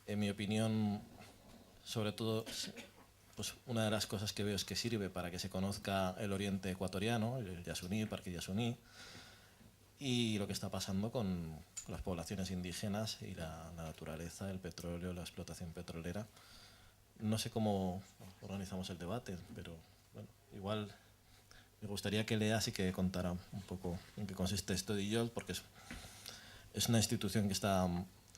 En mi opinión, sobre todo, pues una de las cosas que veo es que sirve para que se conozca el oriente ecuatoriano, el Yasuní, el Parque Yasuní, y lo que está pasando con las poblaciones indígenas y la naturaleza, el petróleo, la explotación petrolera. No sé cómo organizamos el debate, pero bueno, igual me gustaría que leas y que contara un poco en qué consiste esto de IOL, porque es una institución que está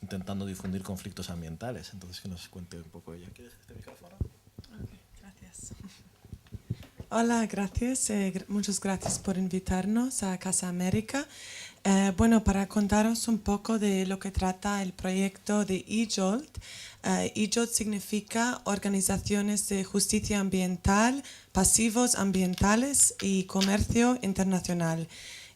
intentando difundir conflictos ambientales, entonces que nos cuente un poco ella. ¿Quieres este micrófono? Okay, gracias. Hola, gracias. Muchas gracias por invitarnos a Casa América. Bueno, para contaros un poco de lo que trata el proyecto de IJOLT. IJOLT significa Organizaciones de Justicia Ambiental, Pasivos Ambientales y Comercio Internacional.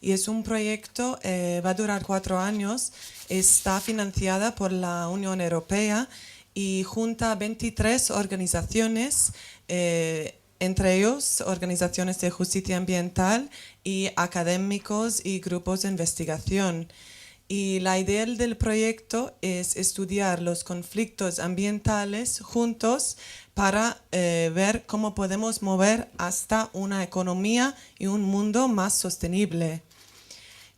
Y es un proyecto, va a durar 4 años, está financiada por la Unión Europea y junta 23 organizaciones, entre ellos organizaciones de justicia ambiental y académicos y grupos de investigación. Y la idea del proyecto es estudiar los conflictos ambientales juntos para ver cómo podemos mover hasta una economía y un mundo más sostenible.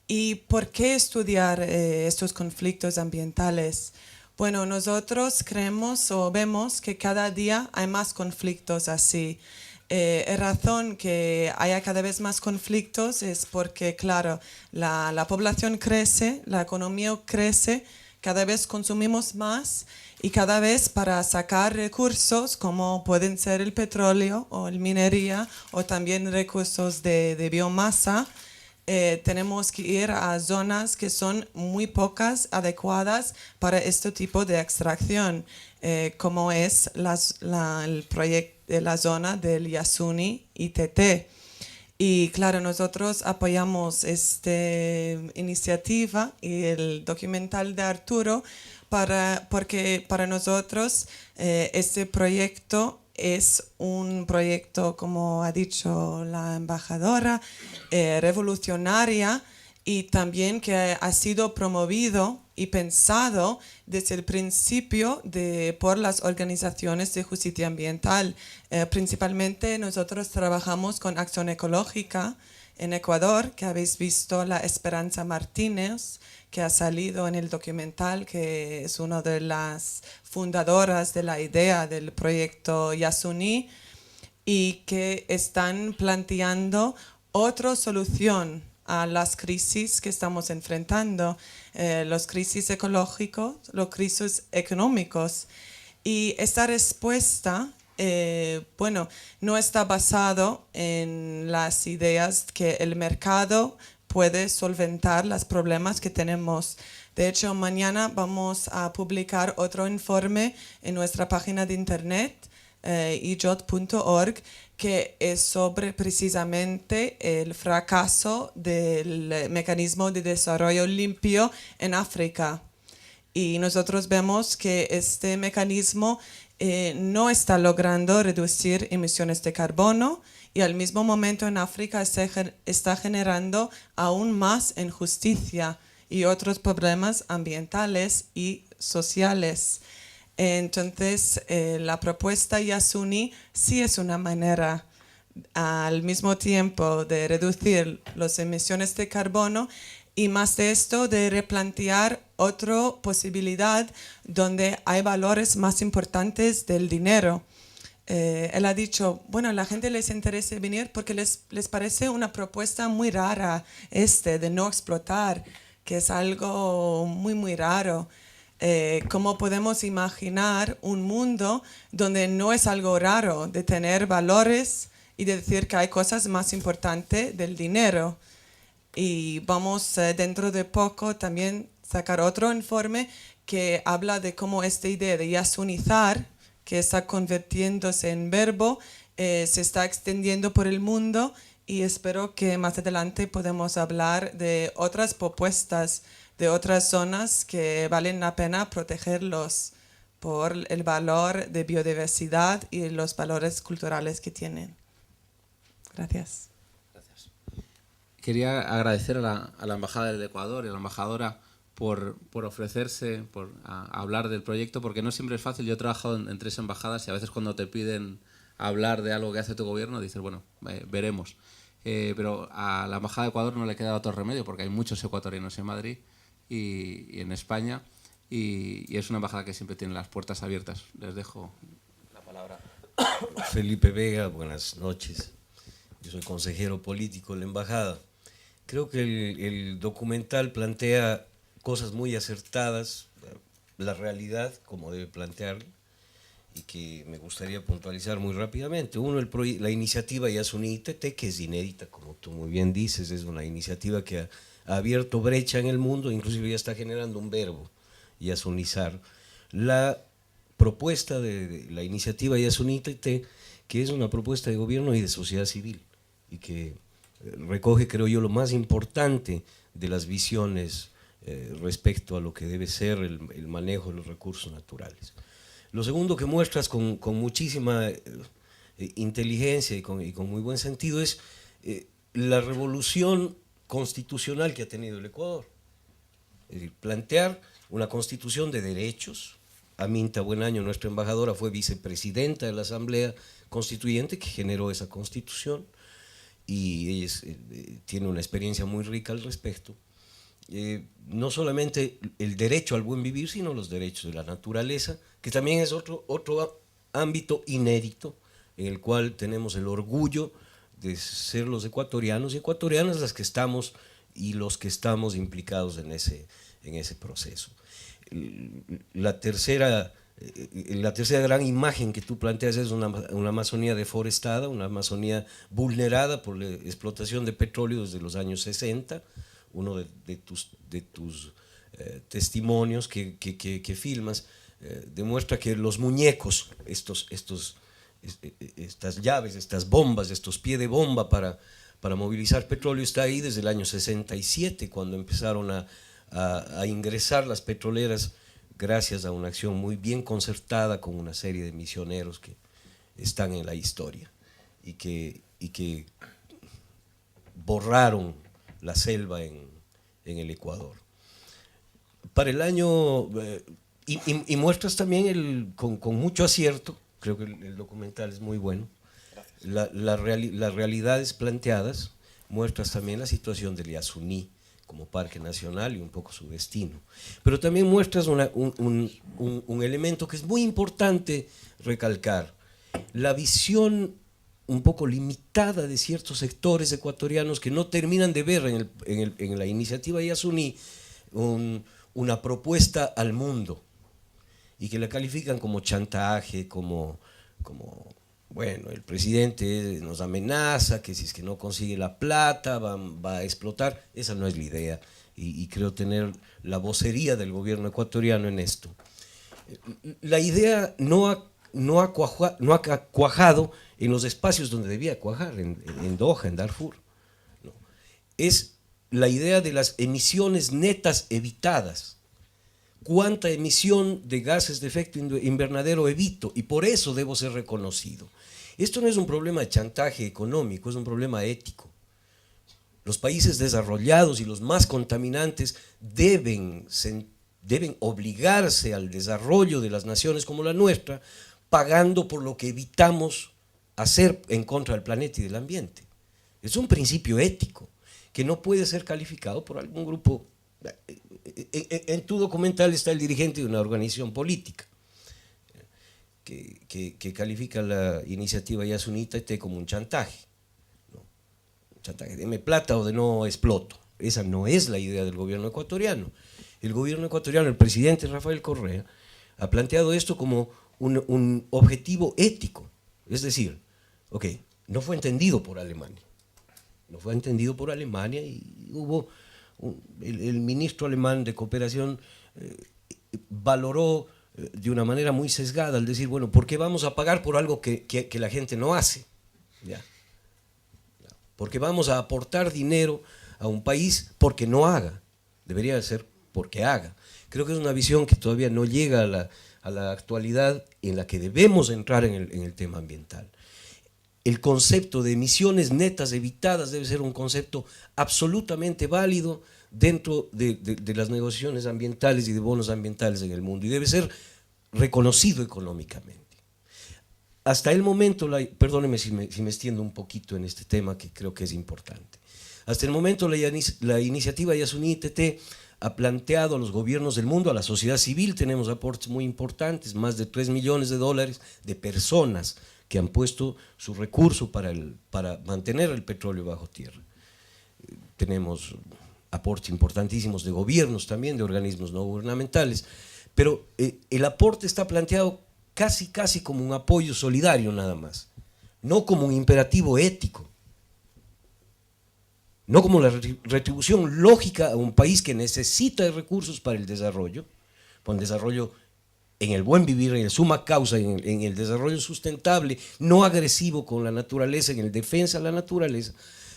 ¿Y por qué estudiar estos conflictos ambientales? Bueno, nosotros creemos o vemos que cada día hay más conflictos así. La razón que haya cada vez más conflictos es porque, claro, la población crece, la economía crece, cada vez consumimos más y cada vez para sacar recursos como pueden ser el petróleo o la minería o también recursos de biomasa, tenemos que ir a zonas que son muy pocas adecuadas para este tipo de extracción, como es el proyecto de la zona del Yasuní ITT. Y claro, nosotros apoyamos esta iniciativa y el documental de Arturo porque para nosotros este proyecto es un proyecto, como ha dicho la embajadora, revolucionaria y también que ha sido promovido y pensado desde el principio por las organizaciones de justicia ambiental. Principalmente nosotros trabajamos con Acción Ecológica en Ecuador, que habéis visto la Esperanza Martínez, que ha salido en el documental, que es una de las fundadoras de la idea del proyecto Yasuní y que están planteando otra solución a las crisis que estamos enfrentando, los crisis ecológicos, los crisis económicos. Y esta respuesta, bueno, no está basado en las ideas que el mercado puede solventar los problemas que tenemos. De hecho, mañana vamos a publicar otro informe en nuestra página de internet, ijot.org, que es sobre precisamente el fracaso del mecanismo de desarrollo limpio en África. Y nosotros vemos que este mecanismo no está logrando reducir emisiones de carbono y al mismo momento en África está generando aún más injusticia y otros problemas ambientales y sociales. Entonces, la propuesta Yasuní sí es una manera al mismo tiempo de reducir las emisiones de carbono y más de esto de replantear otra posibilidad donde hay valores más importantes del dinero. Él ha dicho, bueno, a la gente les interesa venir porque les parece una propuesta muy rara de no explotar, que es algo muy, muy raro. ¿Cómo podemos imaginar un mundo donde no es algo raro de tener valores y de decir que hay cosas más importantes del dinero? Y vamos dentro de poco también sacar otro informe que habla de cómo esta idea de yasunizar, que está convirtiéndose en verbo, se está extendiendo por el mundo y espero que más adelante podamos hablar de otras propuestas de otras zonas que valen la pena protegerlos por el valor de biodiversidad y los valores culturales que tienen. Gracias. Quería agradecer a la Embajada del Ecuador y a la embajadora por ofrecerse, a hablar del proyecto, porque no siempre es fácil. Yo he trabajado en 3 embajadas y a veces cuando te piden hablar de algo que hace tu gobierno dices, bueno, veremos. Pero a la Embajada de Ecuador no le queda otro remedio porque hay muchos ecuatorianos en Madrid y en España y es una embajada que siempre tiene las puertas abiertas. Les dejo la palabra. Felipe Vega, buenas noches. Yo soy consejero político de la embajada. Creo que el documental plantea cosas muy acertadas, la realidad como debe plantearla, y que me gustaría puntualizar muy rápidamente. Uno, la iniciativa Yasuní ITT, que es inédita, como tú muy bien dices, es una iniciativa que ha abierto brecha en el mundo, inclusive ya está generando un verbo, yasunizar. La propuesta de la iniciativa Yasuní ITT, que es una propuesta de gobierno y de sociedad civil, y que recoge, creo yo, lo más importante de las visiones respecto a lo que debe ser el manejo de los recursos naturales. Lo segundo que muestras con muchísima inteligencia y con muy buen sentido es la revolución constitucional que ha tenido el Ecuador. Es decir, plantear una constitución de derechos. Aminta Buenaño, nuestra embajadora, fue vicepresidenta de la Asamblea Constituyente que generó esa constitución y ella tiene una experiencia muy rica al respecto. No solamente el derecho al buen vivir, sino los derechos de la naturaleza, que también es otro ámbito inédito en el cual tenemos el orgullo de ser los ecuatorianos y ecuatorianas las que estamos y los que estamos implicados en ese proceso. La tercera gran imagen que tú planteas es una Amazonía deforestada, una Amazonía vulnerada por la explotación de petróleo desde los años 60. Uno de tus testimonios que filmas demuestra que los muñecos, estas llaves, estas bombas, estos pies de bomba para movilizar petróleo está ahí desde el año 67, cuando empezaron a ingresar las petroleras gracias a una acción muy bien concertada con una serie de misioneros que están en la historia y que borraron la selva en el Ecuador. Para el año, y muestras también con mucho acierto, creo que el documental es muy bueno, las realidades planteadas, muestras también la situación del Yasuní como parque nacional y un poco su destino. Pero también muestras un elemento que es muy importante recalcar, la visión un poco limitada de ciertos sectores ecuatorianos que no terminan de ver en la iniciativa Yasuní una propuesta al mundo y que la califican como chantaje, como bueno, el presidente nos amenaza que si es que no consigue la plata va a explotar. Esa no es la idea y creo tener la vocería del gobierno ecuatoriano en esto. La idea no ha cuajado en los espacios donde debía cuajar, en Doha, en Darfur. No. Es la idea de las emisiones netas evitadas. ¿Cuánta emisión de gases de efecto invernadero evito? Y por eso debo ser reconocido. Esto no es un problema de chantaje económico, es un problema ético. Los países desarrollados y los más contaminantes deben obligarse al desarrollo de las naciones como la nuestra, pagando por lo que evitamos hacer en contra del planeta y del ambiente. Es un principio ético que no puede ser calificado por algún grupo. En tu documental está el dirigente de una organización política que califica la iniciativa Yasuní ITT como un chantaje. ¿No? Un chantaje, deme plata o de no exploto. Esa no es la idea del gobierno ecuatoriano. El gobierno ecuatoriano, el presidente Rafael Correa, ha planteado esto como un objetivo ético. Es decir, no fue entendido por Alemania. No fue entendido por Alemania y hubo el ministro alemán de cooperación valoró de una manera muy sesgada al decir, bueno, ¿por qué vamos a pagar por algo que la gente no hace? ¿Ya? Porque vamos a aportar dinero a un país porque no haga. Debería ser porque haga. Creo que es una visión que todavía no llega a la actualidad en la que debemos entrar en el tema ambiental. el concepto de emisiones netas evitadas debe ser un concepto absolutamente válido dentro de las negociaciones ambientales y de bonos ambientales en el mundo, y debe ser reconocido económicamente. Hasta el momento, perdóneme si me extiendo un poquito en este tema que creo que es importante. Hasta el momento la iniciativa Yasuní ITT ha planteado a los gobiernos del mundo, a la sociedad civil, tenemos aportes muy importantes, más de $3 millones de personas que han puesto su recurso para mantener el petróleo bajo tierra. Tenemos aportes importantísimos de gobiernos también, de organismos no gubernamentales, pero el aporte está planteado casi como un apoyo solidario nada más, no como un imperativo ético, no como la retribución lógica a un país que necesita de recursos para el desarrollo en el buen vivir, en el suma causa, en el desarrollo sustentable, no agresivo con la naturaleza, en el defensa de la naturaleza,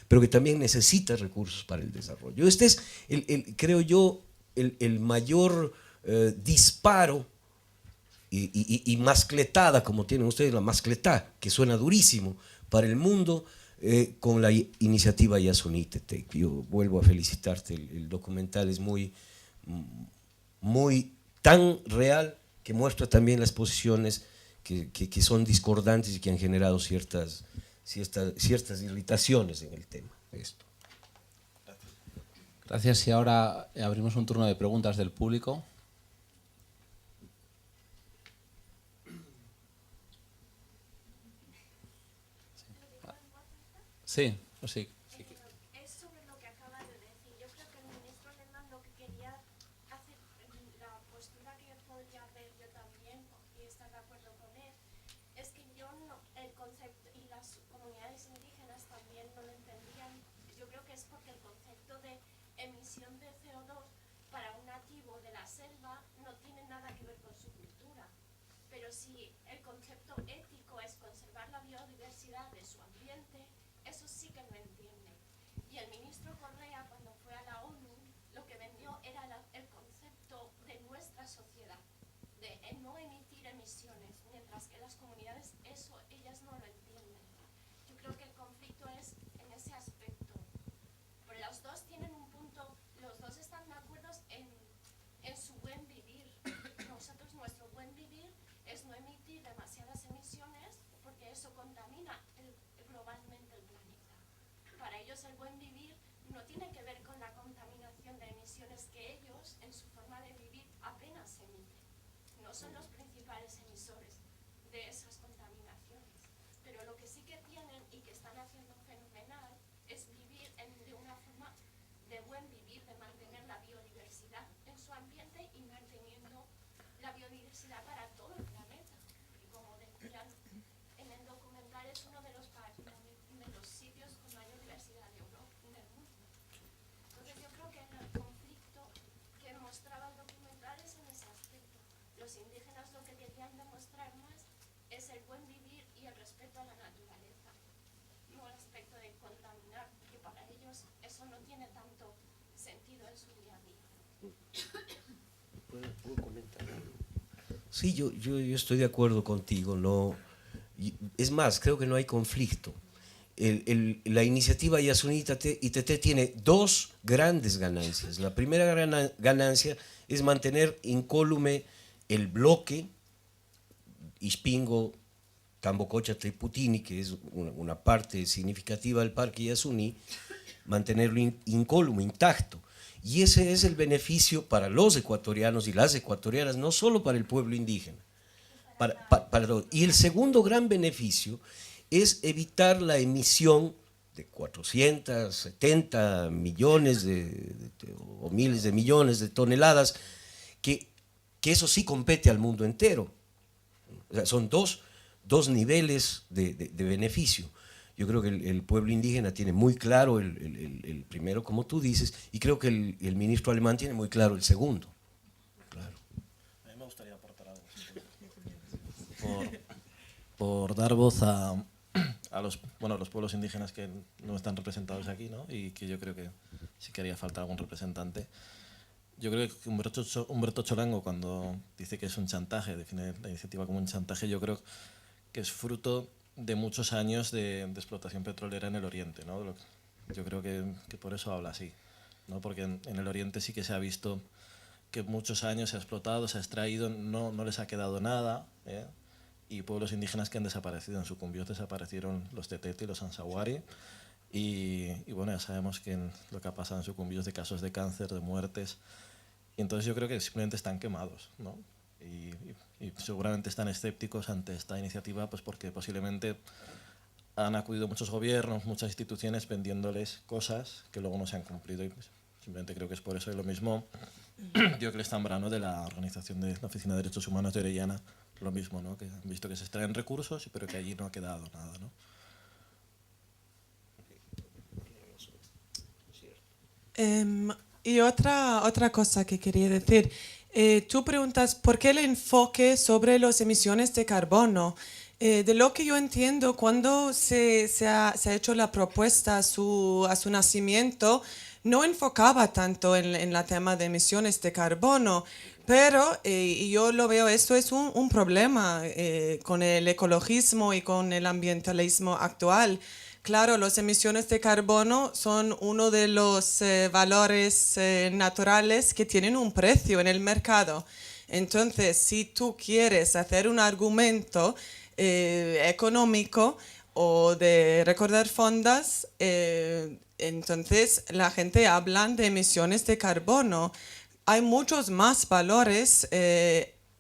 pero que también necesita recursos para el desarrollo. Este es, creo yo, el mayor disparo y mascletada, como tienen ustedes la mascletá, que suena durísimo para el mundo, con la iniciativa Yasuní ITT. Yo vuelvo a felicitarte, el documental es muy tan real que muestra también las posiciones que son discordantes y que han generado ciertas irritaciones en el tema de esto. Gracias, y ahora abrimos un turno de preguntas del público. Sí, pues sí. Es sobre lo que acaba de decir. Yo creo que el ministro Alemán lo que quería hacer, la postura que podría ver yo también, y estar de acuerdo con él, es que yo no, el concepto, y las comunidades indígenas también no lo entendían. Yo creo que es porque el concepto de emisión de CO2 para un nativo de la selva no tiene nada que ver con su cultura. Pero si el concepto ético es conservar la biodiversidad de su ambiente, eso sí que lo entiende. Y el ministro Correa, cuando fue a la ONU, lo que vendió era el concepto de nuestra sociedad, de no emitir emisiones, mientras que las comunidades eso ellas no lo entienden. Yo creo que el conflicto es en ese aspecto. Pero los dos tienen un punto, los dos están de acuerdo en su buen vivir. Nosotros, nuestro buen vivir es no emitir demasiadas emisiones, porque eso contamina globalmente el planeta. Para ellos el buen vivir no tiene que ver con la contaminación de emisiones que ellos, en su forma de vivir, apenas emiten. No son los principales emisores de esas contaminaciones. Pero lo que sí que tienen y que están haciendo fenomenal es vivir de una forma de buen vivir, de mantener la biodiversidad en su ambiente y manteniendo la biodiversidad para todo el planeta. Y como decían en el documental, es uno de los sitios con mayor diversidad de Europa, del mundo. Entonces yo creo que el conflicto que mostraba el documental es en ese aspecto. Los indígenas lo que querían demostrar más es el buen vivir y el respeto a la naturaleza, no el aspecto de contaminar, porque para ellos eso no tiene tanto sentido en su día a día. ¿Puedo comentar algo? Sí, yo estoy de acuerdo contigo, no. Es más, creo que no hay conflicto. La iniciativa Yasuní ITT tiene dos grandes ganancias. La primera gran ganancia es mantener incólume el bloque Ispingo, Tambococha, Triputini, que es una parte significativa del Parque Yasuní, mantenerlo incólume, intacto. Y ese es el beneficio para los ecuatorianos y las ecuatorianas, no solo para el pueblo indígena. Y el segundo gran beneficio es evitar la emisión de 470 millones o miles de millones de toneladas, que eso sí compete al mundo entero. O sea, son dos niveles de beneficio. Yo creo que el pueblo indígena tiene muy claro el primero, como tú dices, y creo que el ministro alemán tiene muy claro el segundo. Claro. A mí me gustaría aportar algo. Por dar voz a los pueblos indígenas que no están representados aquí, ¿no? Y que yo creo que sí que haría falta algún representante. Yo creo que Humberto Cholango, cuando dice que es un chantaje, define la iniciativa como un chantaje, yo creo que es fruto de muchos años de explotación petrolera en el Oriente, ¿no? Yo creo que por eso habla así, ¿no? Porque en el Oriente sí que se ha visto que muchos años se ha explotado, se ha extraído, no les ha quedado nada, ¿eh? Y pueblos indígenas que han desaparecido, en sucumbidos desaparecieron los Tetete y los Ansawari, y bueno, ya sabemos lo que ha pasado en sucumbidos de casos de cáncer, de muertes, y entonces yo creo que simplemente están quemados, ¿no? Y seguramente están escépticos ante esta iniciativa, pues porque posiblemente han acudido muchos gobiernos, muchas instituciones vendiéndoles cosas que luego no se han cumplido, y pues simplemente creo que es por eso. Y lo mismo Diocles Zambrano, de la organización de la Oficina de Derechos Humanos de Orellana, lo mismo, ¿no? Que han visto que se extraen recursos, pero que allí no ha quedado nada, ¿no? Y otra cosa que quería decir, tú preguntas por qué el enfoque sobre las emisiones de carbono. De lo que yo entiendo, cuando se ha hecho la propuesta a su nacimiento, no enfocaba tanto en la tema de emisiones de carbono, pero y yo lo veo, esto es un problema con el ecologismo y con el ambientalismo actual. Claro, las emisiones de carbono son uno de los valores naturales que tienen un precio en el mercado. Entonces, si tú quieres hacer un argumento económico o de recaudar fondos, entonces la gente habla de emisiones de carbono. Hay muchos más valores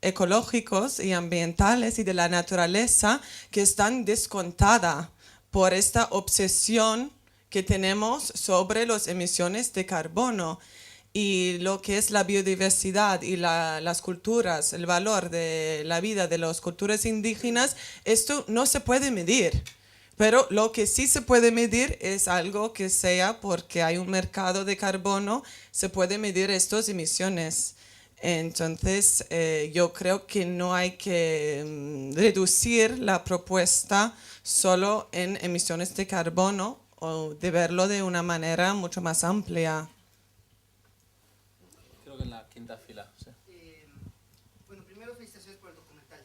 ecológicos y ambientales y de la naturaleza que están descontadas por esta obsesión que tenemos sobre las emisiones de carbono. Y lo que es la biodiversidad y las culturas, el valor de la vida de las culturas indígenas, esto no se puede medir. Pero lo que sí se puede medir es algo que sea, porque hay un mercado de carbono, se puede medir estas emisiones. Entonces, yo creo que no hay que reducir la propuesta solo en emisiones de carbono, o de verlo de una manera mucho más amplia. Creo que en la quinta fila. Sí. Bueno, primero felicitaciones por el documental.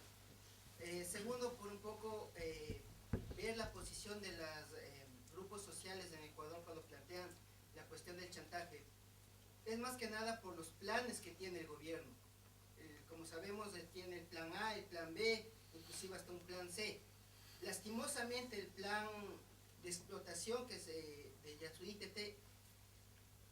Segundo, por un poco ver la posición de los grupos sociales en Ecuador cuando plantean la cuestión del chantaje. Es más que nada por los planes que tiene el gobierno. Como sabemos, tiene el plan A, el plan B, inclusive hasta un plan C. Lastimosamente, el plan de explotación que es de Yasuní Teteh,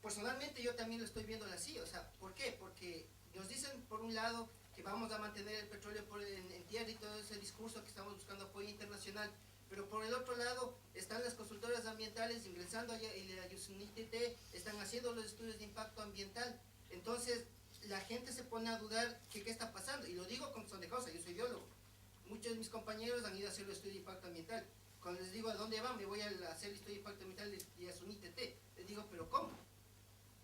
personalmente yo también lo estoy viendo así. O sea, ¿por qué? Porque nos dicen por un lado que vamos a mantener el petróleo en tierra y todo ese discurso que estamos buscando apoyo internacional, pero por el otro lado están las consultoras ambientales ingresando a Yasuní Teteh, están haciendo los estudios de impacto ambiental. Entonces la gente se pone a dudar que qué está pasando, y lo digo con son de causa, yo soy biólogo. Muchos de mis compañeros han ido a hacer el estudio de impacto ambiental. Cuando les digo a dónde van, me voy a hacer el estudio de impacto ambiental de Yasuní Teteh, les digo, pero ¿cómo?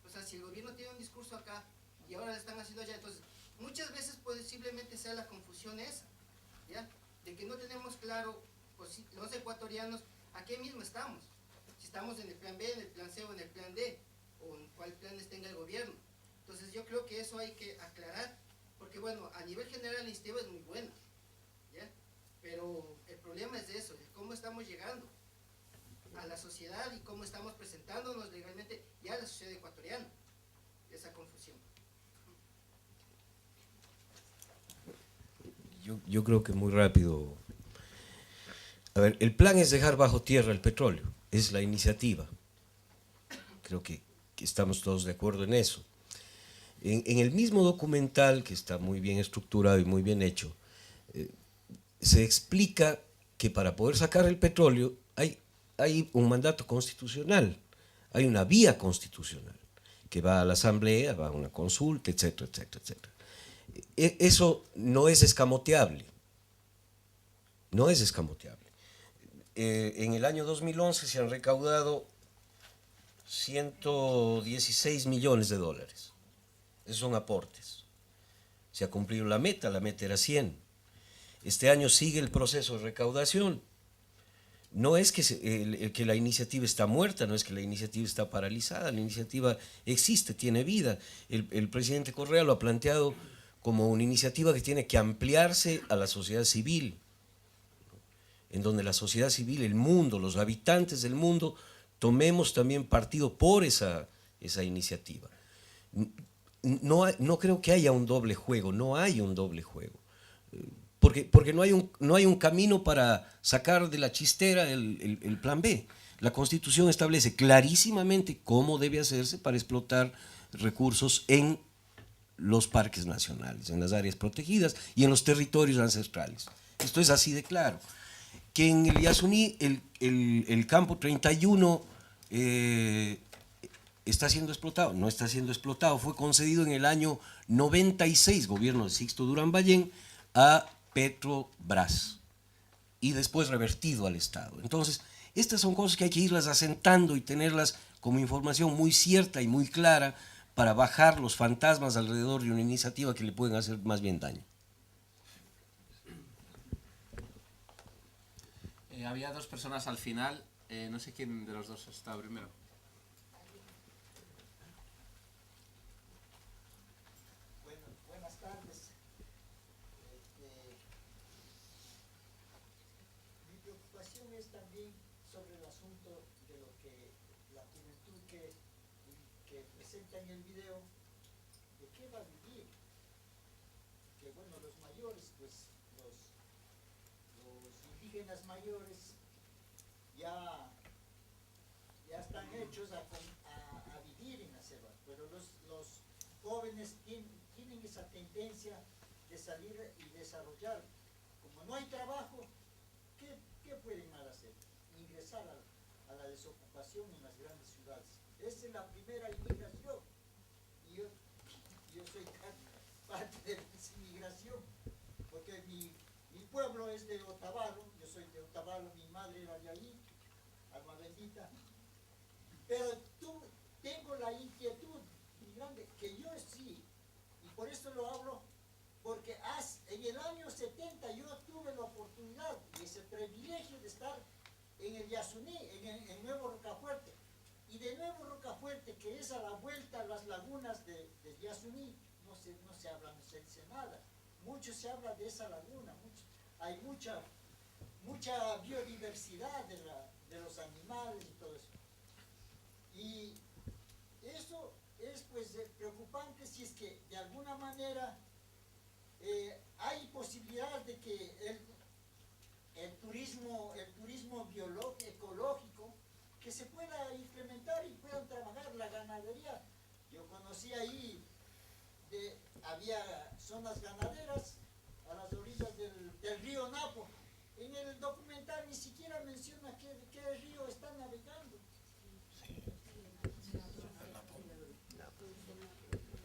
O sea, si el gobierno tiene un discurso acá y ahora lo están haciendo allá, entonces muchas veces posiblemente sea la confusión esa, ¿ya? De que no tenemos claro, pues, los ecuatorianos, a qué mismo estamos. Si estamos en el plan B, en el plan C o en el plan D, o en cuál planes tenga el gobierno. Entonces yo creo que eso hay que aclarar, porque bueno, a nivel general la iniciativa es muy buena, ¿ya? Pero el problema es eso, de cómo estamos llegando a la sociedad y cómo estamos presentándonos legalmente ya a la sociedad ecuatoriana, esa confusión. Yo creo que muy rápido. A ver, el plan es dejar bajo tierra el petróleo, es la iniciativa. Creo que estamos todos de acuerdo en eso. En el mismo documental, que está muy bien estructurado y muy bien hecho, se explica que para poder sacar el petróleo hay un mandato constitucional, hay una vía constitucional, que va a la asamblea, va a una consulta, etcétera, etcétera, etcétera. Eso no es escamoteable, no es escamoteable. En el año 2011 se han recaudado 116 millones de dólares. Esos son aportes. Se ha cumplido la meta era 100. Este año sigue el proceso de recaudación. No es que la iniciativa está muerta, no es que la iniciativa está paralizada, la iniciativa existe, tiene vida. El presidente Correa lo ha planteado como una iniciativa que tiene que ampliarse a la sociedad civil. en donde la sociedad civil, el mundo, los habitantes del mundo, tomemos también partido por esa iniciativa. No creo que haya un doble juego, no hay un doble juego. Porque no hay un camino para sacar de la chistera el plan B. La Constitución establece clarísimamente cómo debe hacerse para explotar recursos en los parques nacionales, en las áreas protegidas y en los territorios ancestrales. Esto es así de claro. Que en el Yasuní el campo 31 está siendo explotado, no está siendo explotado, fue concedido en el año 96, gobierno de Sixto Durán Ballén, a Petrobras y después revertido al Estado. Entonces, estas son cosas que hay que irlas asentando y tenerlas como información muy cierta y muy clara para bajar los fantasmas alrededor de una iniciativa que le pueden hacer más bien daño. Había dos personas al final, no sé quién de los dos está primero. Bueno, buenas tardes. Mi preocupación es también sobre el asunto de lo que la juventud que presenta en el video, de qué va a vivir. Que bueno, los mayores, pues los indígenas mayores ya están hechos a vivir en la selva, pero los jóvenes tienen esa tendencia de salir y desarrollar. Como no hay trabajo, ¿qué pueden mal hacer? Ingresar a la desocupación en las grandes ciudades. Esa es la primera inmigración. Y yo soy parte de esa inmigración, porque mi pueblo es de Otavalo, yo soy de Otavalo, mi madre era de ahí, alma bendita. Pero tengo la inquietud muy grande, que yo sí, y por esto lo hablo, porque en el año 70 yo tuve la oportunidad y ese privilegio de estar en el Yasuní, en Nuevo Rocafuerte. Y de Nuevo Rocafuerte, que es a la vuelta a las lagunas de Yasuní, no se habla, no se dice nada. Mucho se habla de esa laguna, hay mucha biodiversidad de los animales y todo eso. Y eso es pues preocupante si es que de alguna manera hay posibilidad de que el turismo biológico, ecológico, que se pueda implementar y puedan trabajar la ganadería. Yo conocí ahí, había zonas ganaderas a las orillas del río Napo. En el documental ni siquiera menciona qué río está navegando.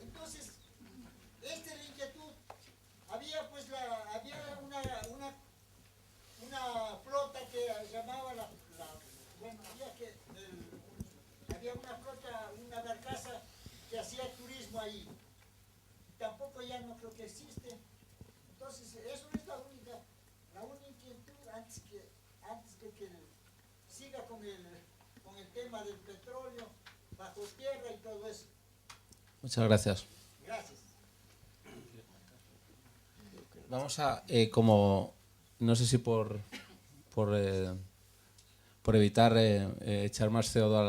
Entonces, esta es la inquietud. Había pues una flota que llamaba había una flota, una barcaza que hacía turismo ahí. Tampoco ya no creo que existe. Entonces, eso es la única inquietud antes de que siga con el tema del petróleo bajo tierra y todo eso. Muchas gracias. Gracias. Vamos a, como, no sé si por evitar echar más CO2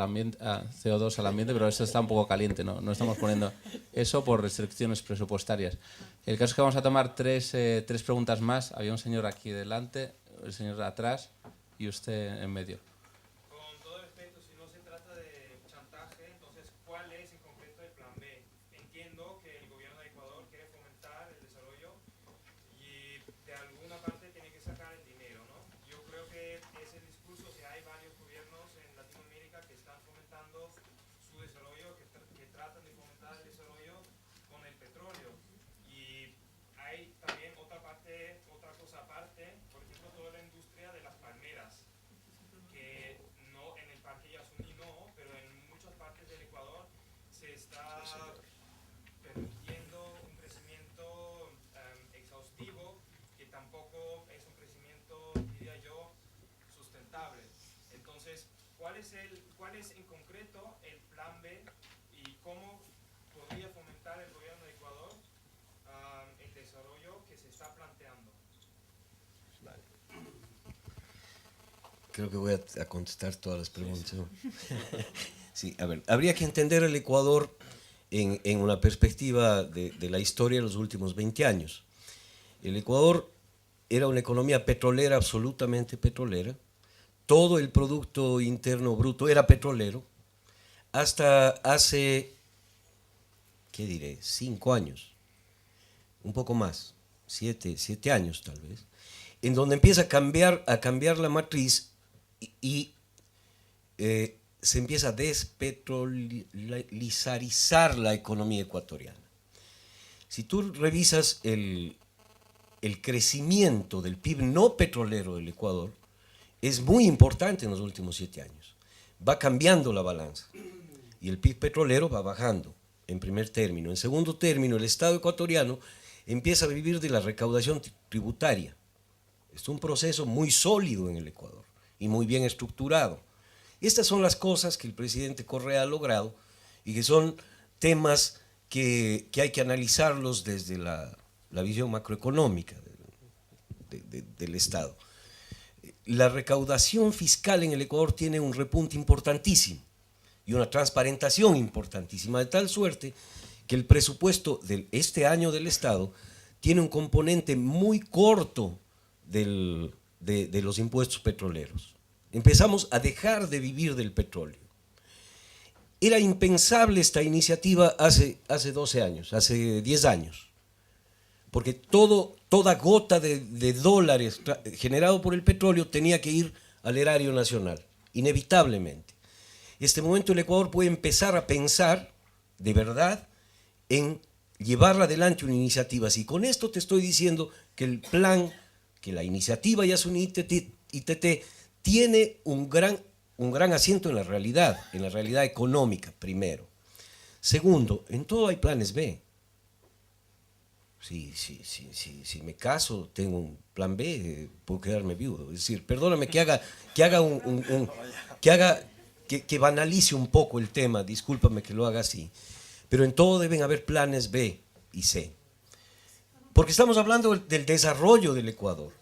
al ambiente, pero eso está un poco caliente, no estamos poniendo eso por restricciones presupuestarias. El caso es que vamos a tomar tres preguntas más. Había un señor aquí delante, el señor atrás y usted en medio. Con todo respeto, si no se trata de chantaje, entonces, ¿cuál es en concreto el plan B? Entiendo que el gobierno de Ecuador quiere fomentar el desarrollo y de alguna parte tiene que sacar el dinero, ¿no? Yo creo que ese discurso, o sea, hay varios gobiernos en Latinoamérica que están fomentando su desarrollo, que tratan de fomentar el desarrollo con el petróleo. Y hay también otra cosa aparte, por ejemplo, toda la industria de las palmeras, que no en el Parque Yasuní no, pero en muchas partes del Ecuador se está permitiendo un crecimiento exhaustivo que tampoco es un crecimiento, diría yo, sustentable. Entonces, ¿cuál es en concreto el plan B y cómo podría fomentar el gobierno de Ecuador el desarrollo que se está planteando? Creo que voy a contestar todas las preguntas, ¿no? Sí, a ver, habría que entender el Ecuador en una perspectiva de la historia de los últimos 20 años. El Ecuador era una economía petrolera, absolutamente petrolera. Todo el Producto Interno Bruto era petrolero. Hasta hace, ¿qué diré?, 5 años, un poco más, 7 años tal vez, en donde empieza a cambiar la matriz y se empieza a despetrolizarizar la economía ecuatoriana. Si tú revisas el crecimiento del PIB no petrolero del Ecuador, es muy importante en los últimos 7 años. Va cambiando la balanza y el PIB petrolero va bajando, en primer término. En segundo término, el Estado ecuatoriano empieza a vivir de la recaudación tributaria. Es un proceso muy sólido en el Ecuador y muy bien estructurado. Estas son las cosas que el presidente Correa ha logrado y que son temas que hay que analizarlos desde la visión macroeconómica del Estado. La recaudación fiscal en el Ecuador tiene un repunte importantísimo y una transparentación importantísima, de tal suerte que el presupuesto de este año del Estado tiene un componente muy corto de los impuestos petroleros. Empezamos a dejar de vivir del petróleo. Era impensable esta iniciativa hace 12 años, hace 10 años, porque toda gota de dólares generado por el petróleo tenía que ir al erario nacional, inevitablemente. En este momento el Ecuador puede empezar a pensar, de verdad, en llevar adelante una iniciativa así. Con esto te estoy diciendo que el plan, que la iniciativa Yasuní-ITT tiene un gran asiento en la realidad económica, primero. Segundo, en todo hay planes B. Si me caso, tengo un plan B, puedo quedarme viudo. Es decir, perdóname que banalice un poco el tema, discúlpame que lo haga así, pero en todo deben haber planes B y C. Porque estamos hablando del desarrollo del Ecuador.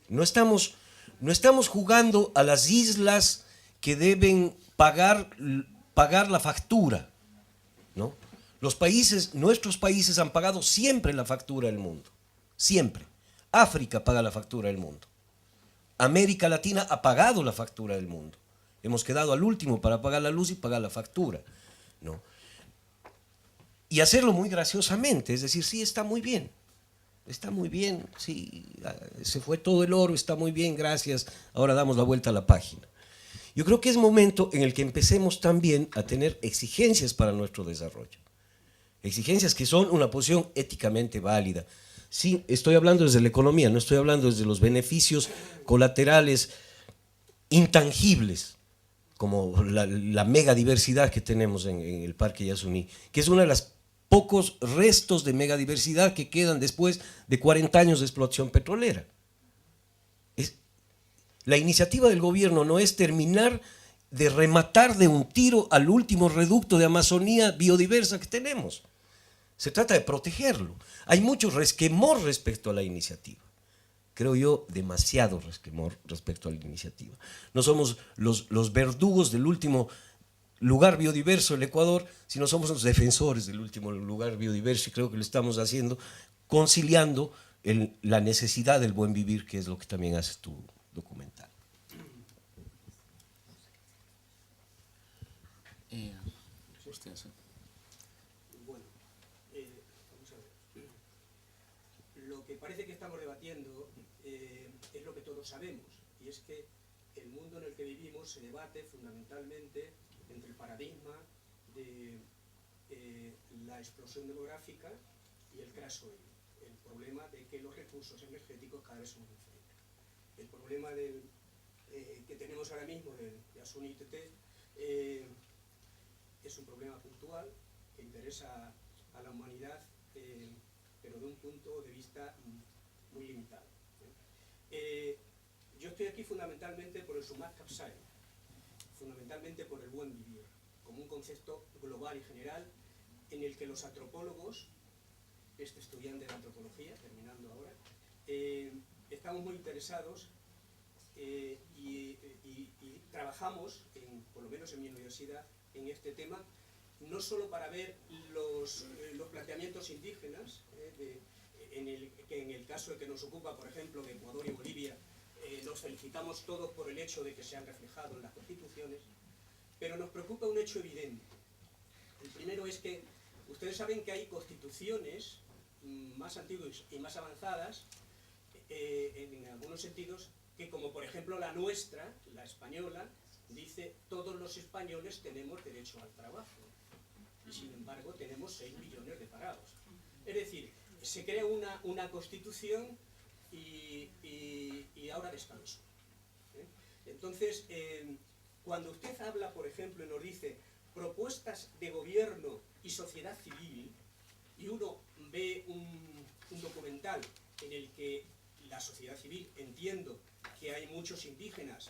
No estamos jugando a las islas que deben pagar la factura, ¿no? Nuestros países han pagado siempre la factura del mundo, siempre. África paga la factura del mundo. América Latina ha pagado la factura del mundo. Hemos quedado al último para pagar la luz y pagar la factura, ¿no? Y hacerlo muy graciosamente, es decir, sí, está muy bien, sí, se fue todo el oro, está muy bien, gracias, ahora damos la vuelta a la página. Yo creo que es momento en el que empecemos también a tener exigencias para nuestro desarrollo. Exigencias que son una posición éticamente válida. Sí, estoy hablando desde la economía, no estoy hablando desde los beneficios colaterales intangibles, como la megadiversidad que tenemos en el Parque Yasuní, que es uno de los pocos restos de megadiversidad que quedan después de 40 años de explotación petrolera. La iniciativa del gobierno no es terminar de rematar de un tiro al último reducto de Amazonía biodiversa que tenemos. Se trata de protegerlo. Hay mucho resquemor respecto a la iniciativa. Creo yo, demasiado resquemor respecto a la iniciativa. No somos los verdugos del último lugar biodiverso del Ecuador, sino somos los defensores del último lugar biodiverso, y creo que lo estamos haciendo conciliando la necesidad del buen vivir, que es lo que también hace tu documental. Bueno, vamos a ver. Lo que parece que estamos debatiendo es lo que todos sabemos, y es que el mundo en el que vivimos se debate fundamentalmente entre el paradigma de la explosión demográfica y el crash oil, el problema de que los recursos energéticos cada vez son más inferiores. El problema que tenemos ahora mismo de Yasuní-ITT es un problema puntual que interesa a la humanidad, pero de un punto de vista muy limitado. Yo estoy aquí fundamentalmente por el Sumat Capsai, fundamentalmente por el buen vivir, como un concepto global y general en el que los antropólogos, este estudiante de antropología, terminando ahora, estamos muy interesados y trabajamos, por lo menos en mi universidad, en este tema, no solo para ver los planteamientos indígenas, que en el caso de que nos ocupa, por ejemplo, de Ecuador y Bolivia, nos felicitamos todos por el hecho de que se han reflejado en las constituciones, pero nos preocupa un hecho evidente. El primero es que ustedes saben que hay constituciones más antiguas y más avanzadas, en algunos sentidos, que como por ejemplo la nuestra, la española, dice todos los españoles tenemos derecho al trabajo. Y sin embargo tenemos 6 millones de parados. Es decir, se crea una constitución y ahora descanso. Entonces, cuando usted habla, por ejemplo, y nos dice propuestas de gobierno y sociedad civil, y uno ve un documental en el que la sociedad civil, entiendo que hay muchos indígenas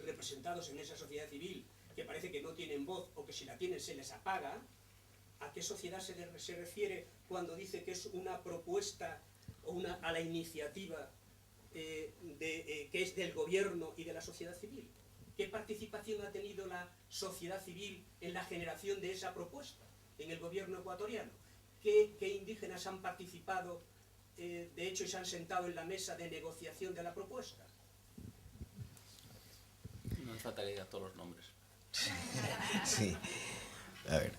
representados en esa sociedad civil que parece que no tienen voz o que si la tienen se les apaga, ¿a qué sociedad se refiere cuando dice que es una propuesta o a la iniciativa que es del gobierno y de la sociedad civil? ¿Qué participación ha tenido la sociedad civil en la generación de esa propuesta en el gobierno ecuatoriano? ¿Qué indígenas han participado, de hecho, y se han sentado en la mesa de negociación de la propuesta? No hace falta que diga todos los nombres. Sí. A ver.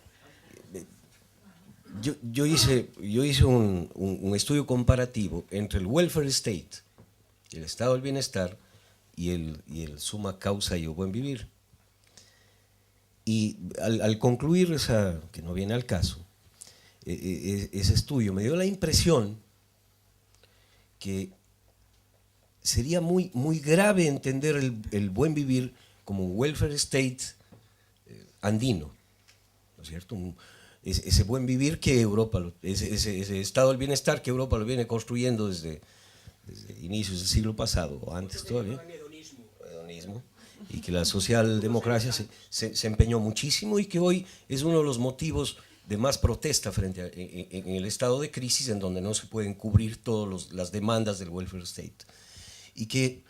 Yo hice un estudio comparativo entre el welfare state, el estado del bienestar, y el summa causa y el buen vivir. Y al concluir que no viene al caso, ese estudio me dio la impresión que sería muy grave entender el buen vivir como un welfare state andino, ¿no es cierto? Ese buen vivir que Europa, ese estado del bienestar que Europa lo viene construyendo desde inicios del siglo pasado, o antes todavía, hedonismo, y que la socialdemocracia se empeñó muchísimo y que hoy es uno de los motivos de más protesta frente en el estado de crisis en donde no se pueden cubrir todas las demandas del welfare state. Y que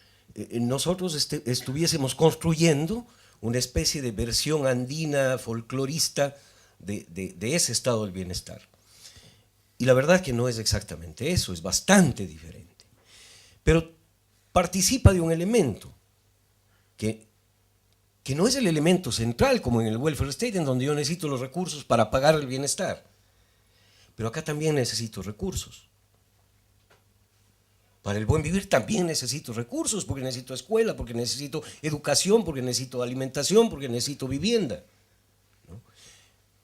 nosotros estuviésemos construyendo una especie de versión andina, folclorista, de ese estado del bienestar. Y la verdad que no es exactamente eso, es bastante diferente. Pero participa de un elemento que no es el elemento central, como en el welfare state, en donde yo necesito los recursos para pagar el bienestar. Pero acá también necesito recursos. Para el buen vivir también necesito recursos, porque necesito escuela, porque necesito educación, porque necesito alimentación, porque necesito vivienda.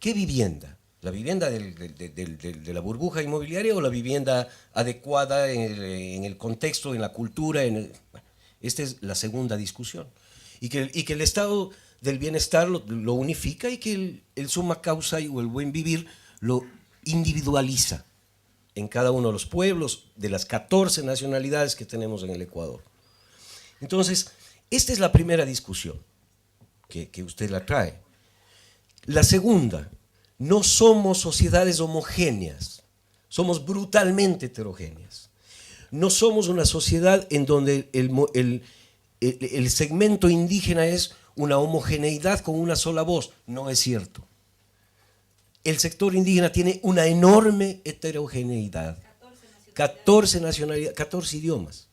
¿Qué vivienda? ¿La vivienda de la burbuja inmobiliaria o la vivienda adecuada en el contexto, en la cultura? Bueno, esta es la segunda discusión. Y que el estado del bienestar lo unifica y que el summa causa o el buen vivir lo individualiza en cada uno de los pueblos de las 14 nacionalidades que tenemos en el Ecuador. Entonces, esta es la primera discusión que usted la trae. La segunda, no somos sociedades homogéneas, somos brutalmente heterogéneas. No somos una sociedad en donde el segmento indígena es una homogeneidad con una sola voz. No es cierto. El sector indígena tiene una enorme heterogeneidad. 14 nacionalidades, 14 idiomas.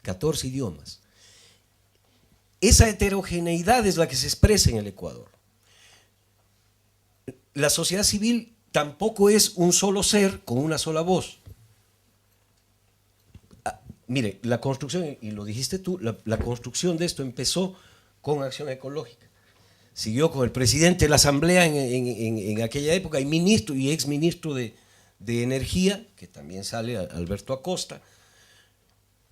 14 idiomas. Esa heterogeneidad es la que se expresa en el Ecuador. La sociedad civil tampoco es un solo ser con una sola voz. Mire, la construcción, y lo dijiste tú, la construcción de esto empezó con Acción Ecológica. Siguió con el presidente de la Asamblea en aquella época, y ministro y exministro de Energía, que también sale Alberto Acosta,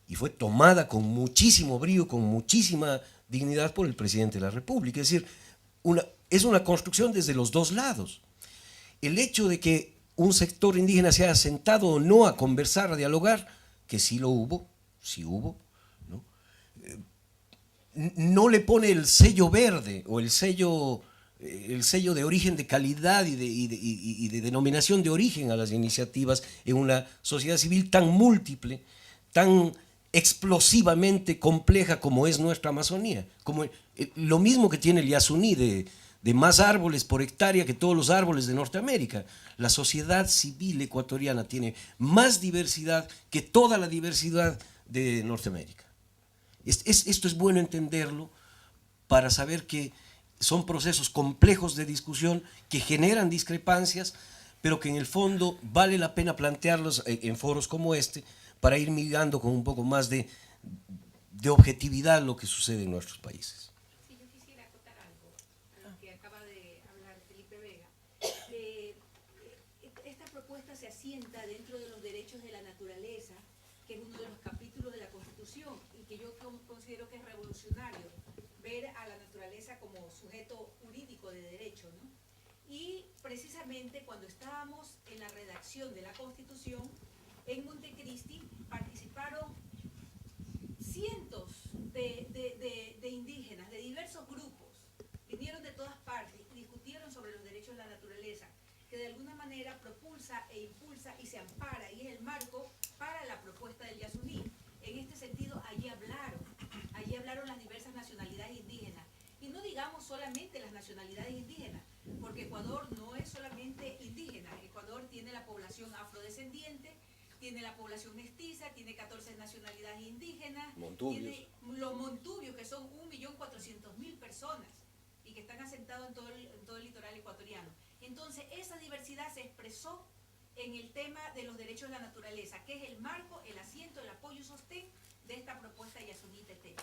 y fue tomada con muchísimo brío, con muchísima dignidad por el presidente de la República. Es decir, es una construcción desde los dos lados. El hecho de que un sector indígena se haya sentado o no a conversar, a dialogar, que sí lo hubo, ¿no? No le pone el sello verde o el sello de origen de calidad y de denominación de origen a las iniciativas en una sociedad civil tan múltiple, tan explosivamente compleja como es nuestra Amazonía, como lo mismo que tiene el Yasuní de más árboles por hectárea que todos los árboles de Norteamérica. La sociedad civil ecuatoriana tiene más diversidad que toda la diversidad de Norteamérica. Esto es bueno entenderlo para saber que son procesos complejos de discusión que generan discrepancias, pero que en el fondo vale la pena plantearlos en foros como este para ir mirando con un poco más de objetividad lo que sucede en nuestros países. Sí, yo quisiera acotar algo a lo que acaba de hablar Felipe Vega. Esta propuesta se asienta dentro de los derechos de la naturaleza, que es uno de los capítulos de la Constitución y que yo considero que es revolucionario, ver a la naturaleza como sujeto jurídico de derecho, ¿no? Y precisamente cuando estábamos en la redacción de la Constitución, en Montecristi participaron cientos de indígenas, de diversos grupos, vinieron de todas partes y discutieron sobre los derechos de la naturaleza, que de alguna manera propulsa e impulsa y se ampara y es el marco para la propuesta del Yasuní. En este sentido, allí hablaron las diversas nacionalidades indígenas. Y no digamos solamente las nacionalidades indígenas, porque Ecuador no es solamente indígena. Ecuador tiene la población afrodescendiente, tiene la población mestiza, tiene 14 nacionalidades indígenas, tiene los montubios, que son 1.400.000 personas y que están asentados en todo el litoral ecuatoriano. Entonces, esa diversidad se expresó en el tema de los derechos de la naturaleza, que es el marco, el asiento, el apoyo y sostén de esta propuesta de Yasuní Teteh.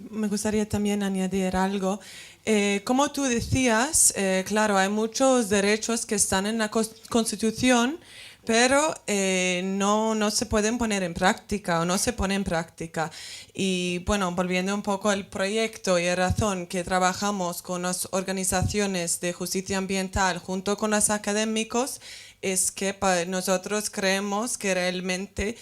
Me gustaría también añadir algo. Como tú decías, claro, hay muchos derechos que están en la Constitución, pero no se pueden poner en práctica o no se ponen en práctica. Y bueno, volviendo un poco al proyecto y la razón que trabajamos con las organizaciones de justicia ambiental junto con los académicos, es que nosotros creemos que realmente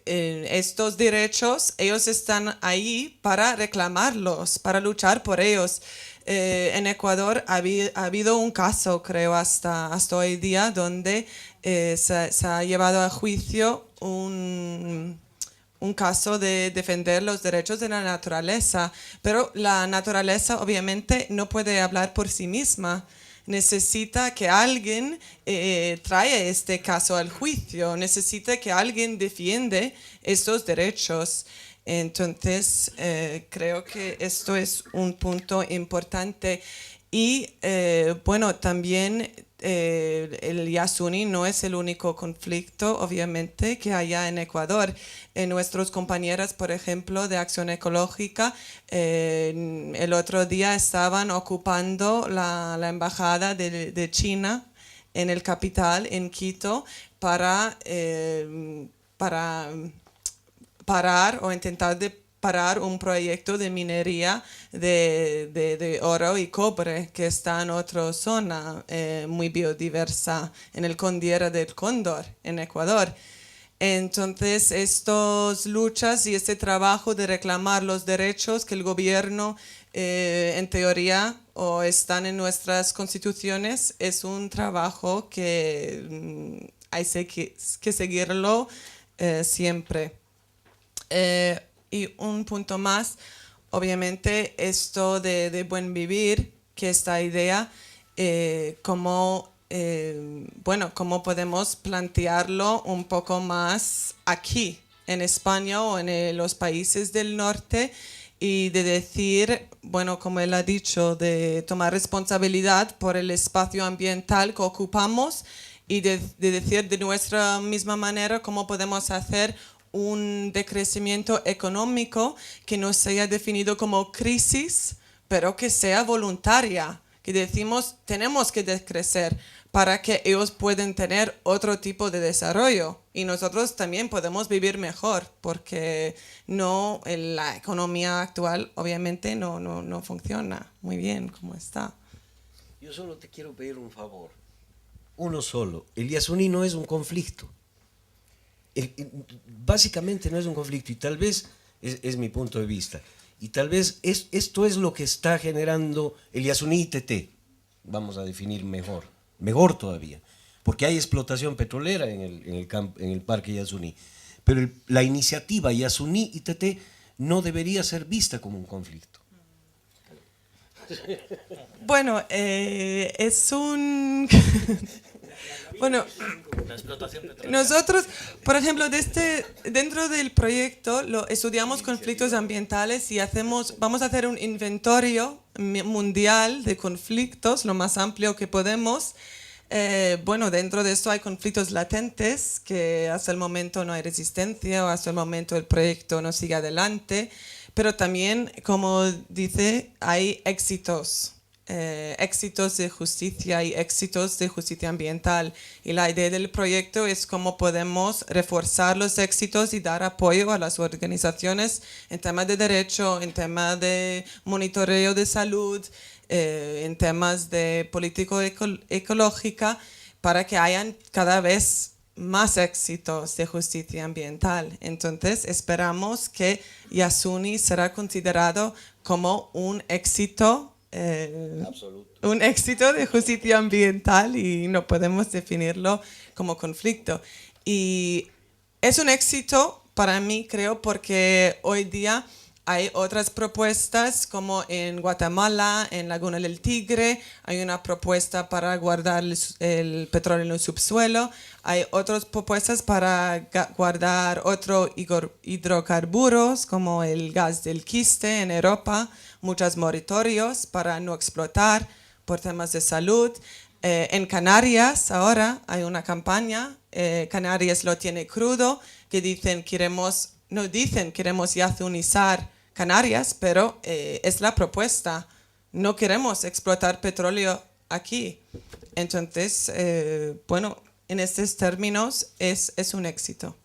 estos derechos, ellos están ahí para reclamarlos, para luchar por ellos. En Ecuador ha habido un caso, creo, hasta hoy día, donde se ha llevado a juicio un caso de defender los derechos de la naturaleza, pero la naturaleza obviamente no puede hablar por sí misma. Necesita que alguien traiga este caso al juicio, necesita que alguien defiende estos derechos. Entonces, creo que esto es un punto importante. Y bueno, también el Yasuní no es el único conflicto, obviamente, que hay en Ecuador. Nuestros compañeras, por ejemplo, de Acción Ecológica, el otro día estaban ocupando la embajada de China en el capital, en Quito, para parar o intentar parar un proyecto de minería de oro y cobre que está en otra zona muy biodiversa, en el Cordillera del Cóndor, en Ecuador. Entonces, estas luchas y este trabajo de reclamar los derechos que el gobierno, en teoría, o están en nuestras constituciones, es un trabajo que hay que seguirlo siempre. Y un punto más, obviamente, esto de buen vivir, que esta idea, cómo podemos plantearlo un poco más aquí, en España o en los países del norte, y de decir, bueno, como él ha dicho, de tomar responsabilidad por el espacio ambiental que ocupamos y de decir de nuestra misma manera cómo podemos hacer un decrecimiento económico que no sea definido como crisis, pero que sea voluntaria, que decimos tenemos que decrecer para que ellos puedan tener otro tipo de desarrollo y nosotros también podemos vivir mejor, porque la economía actual obviamente no funciona muy bien como está. Yo solo te quiero pedir un favor, uno solo. El Yasuní no es un conflicto. Básicamente no es un conflicto, y tal vez es mi punto de vista, y tal vez esto es lo que está generando el Yasuní Teteh. Vamos a definir mejor todavía, porque hay explotación petrolera en el Parque Yasuní. Pero la iniciativa Yasuní-Itetê no debería ser vista como un conflicto. Bueno, es un... Bueno, nosotros, por ejemplo, dentro del proyecto estudiamos conflictos ambientales y vamos a hacer un inventario mundial de conflictos, lo más amplio que podemos. Bueno, dentro de esto hay conflictos latentes, que hasta el momento no hay resistencia o hasta el momento el proyecto no sigue adelante, pero también, como dice, hay éxitos de justicia y éxitos de justicia ambiental. Y la idea del proyecto es cómo podemos reforzar los éxitos y dar apoyo a las organizaciones en temas de derecho, en temas de monitoreo de salud, en temas de política ecológica, para que hayan cada vez más éxitos de justicia ambiental. Entonces, esperamos que Yasuní será considerado como un éxito un éxito de justicia ambiental y no podemos definirlo como conflicto. Y es un éxito para mí, creo, porque hoy día hay otras propuestas, como en Guatemala, en Laguna del Tigre, hay una propuesta para guardar el petróleo en el subsuelo, hay otras propuestas para guardar otros hidrocarburos, como el gas del quiste en Europa, muchos moratorios para no explotar por temas de salud. En Canarias ahora hay una campaña, Canarias lo tiene crudo, que queremos yazunizar Canarias, pero es la propuesta. No queremos explotar petróleo aquí. Entonces, bueno, en estos términos es un éxito.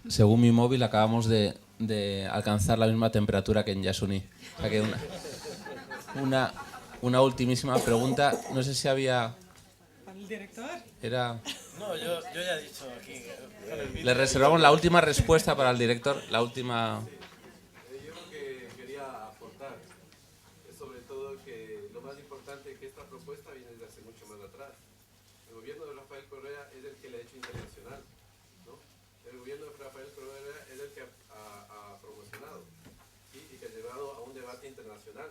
Según mi móvil, acabamos de alcanzar la misma temperatura que en Yasuní. O sea que una ultimísima pregunta. No sé si había... ¿Para el director? Era... No, yo ya he dicho aquí. Le reservamos la última respuesta para el director. La última... Yo lo que quería aportar es sobre todo que lo más importante es que esta propuesta viene desde hace mucho más atrás. El gobierno de Rafael Correa es el que la ha hecho internacional, ¿no? El gobierno de Rafael Correa es el que ha promocionado, ¿sí? Y que ha llevado a un debate internacional.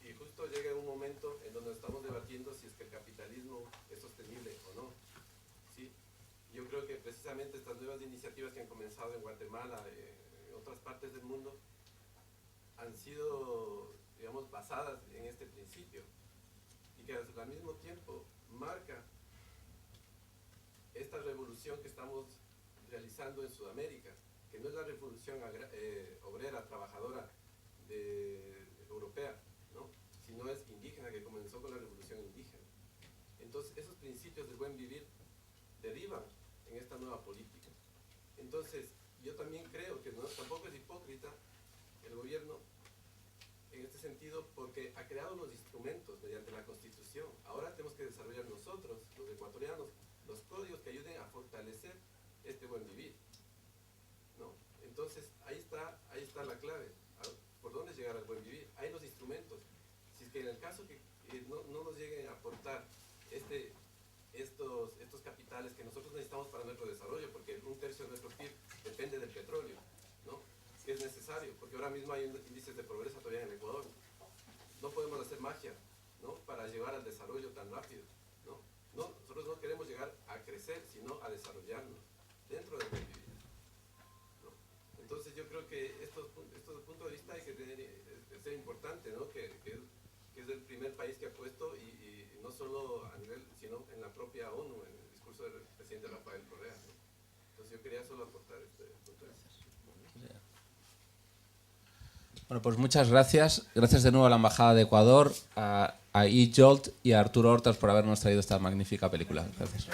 Y justo llega un momento en donde estamos debatiendo si es que el capitalismo es sostenible o no. ¿Sí? Yo creo que precisamente estas nuevas iniciativas que han comenzado en Guatemala, en otras partes del mundo, han sido, digamos, basadas en este principio y que al mismo tiempo marca esta revolución que estamos realizando en Sudamérica, que no es la revolución obrera, trabajadora europea, ¿no? Sino es indígena, que comenzó con la revolución indígena. Entonces, esos principios del buen vivir derivan en esta nueva política. Entonces, yo también creo que tampoco es hipócrita el gobierno en este sentido, porque ha creado los instrumentos mediante la Constitución. Ahora tenemos que desarrollar nosotros, los ecuatorianos, los códigos que ayuden a fortalecer este buen vivir, ¿no? Entonces, ahí está la clave. ¿Por dónde llegar al buen vivir? Hay los instrumentos. Si es que en el caso que no nos lleguen a aportar estos capitales que nosotros necesitamos para nuestro desarrollo, porque 1/3 de nuestro PIB depende del petróleo, ¿no? Que es necesario, porque ahora mismo hay índices de pobreza todavía en el Ecuador. No podemos hacer magia, ¿no? Para llevar al desarrollo tan rápido, ¿no? Nosotros no queremos llegar a crecer, sino a desarrollarnos dentro del buen vivir, ¿no? Entonces yo creo que estos puntos de vista hay que tener, ser importante, ¿no? Que es el primer país que ha puesto, y no solo a nivel, sino en la propia ONU, en el discurso del presidente Rafael Correa, ¿no? Entonces yo quería solo aportar este punto de vista. Bueno, pues muchas gracias. Gracias de nuevo a la Embajada de Ecuador, a E. Jolt y a Arturo Hortas por habernos traído esta magnífica película. Gracias.